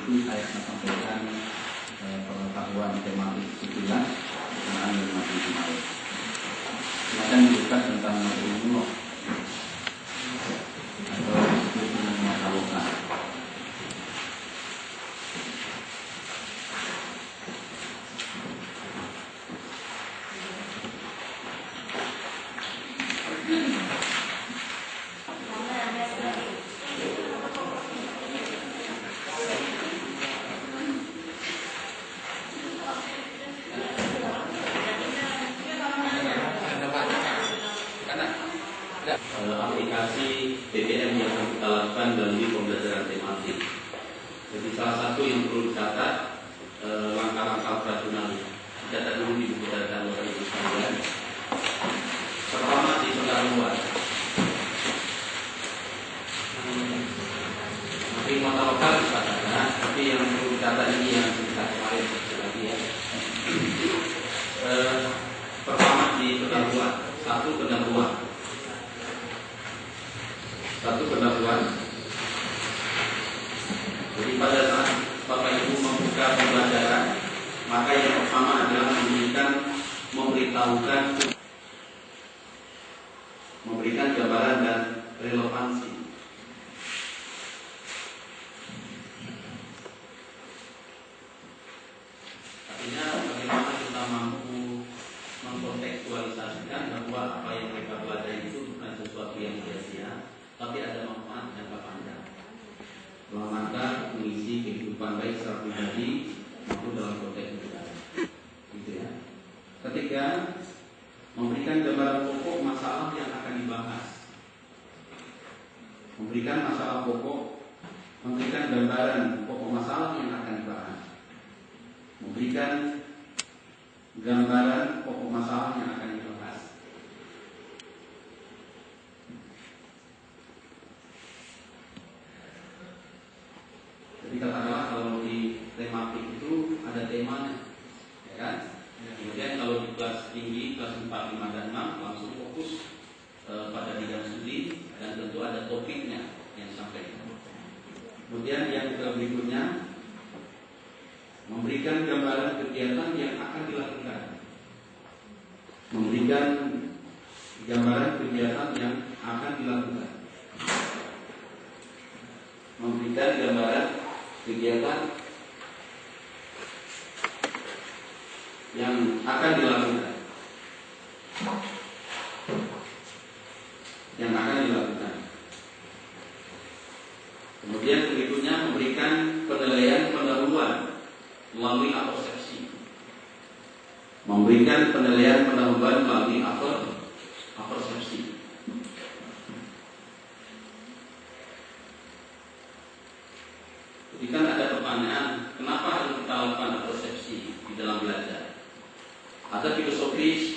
itu saya akan sampaikan pengetahuan tematik sekilas tentang ilmu kemarin. Silakan dibuka tentang ilmu atau ilmu mataloka. Aplikasi BBM yang akan kita lakukan melalui pembelajaran tematik. Jadi salah satu yang perlu dicatat langkah-langkah operasional. Dicatat dulu di buku catatan Bapak Ibu sekalian. Pertama di pendahuluan. Nanti mata lokal dikatakan, tapi yang perlu dicatat ini yang kita kemarin lagi ya. Pertama di pendahuluan. Satu pendahuluan. Jadi pada saat Bapak Ibu membuka pembelajaran, maka yang pertama adalah memberikan gambaran dan relevansi. Artinya bagaimana kita mampu mengkontekstualisasikan bahwa apa yang mereka pelajari itu bukan sesuatu yang sia-sia, tapi ada manfaat jangka panjang dalam rangka mengisi kehidupan baik secara pribadi maupun dalam konteks negara. Gitu ya. Ketiga, memberikan gambaran pokok masalah yang akan dibahas. Memberikan gambaran pokok masalah yang akan dibahas. Memberikan gambaran pokok masalah yang akan dibahas. Jadi katakanlah kalau di tematik itu ada temanya, ya kan? Kemudian kalau di kelas tinggi, kelas 4, 5, dan 6 langsung fokus pada bidang studi dan tentu ada topiknya yang disampaikan. Kemudian yang berikutnya memberikan gambaran kegiatan yang akan dilakukan. Memberikan gambaran kegiatan yang akan dilakukan. Memberikan gambaran kegiatan yang akan dilakukan. Kemudian berikutnya memberikan penilaian pendahuluan melalui apersepsi. Memberikan penilaian pendahuluan melalui apersepsi. Jadi kan ada pertanyaan, kenapa harus kita lakukan apersepsi di dalam belajar? Ada filosofis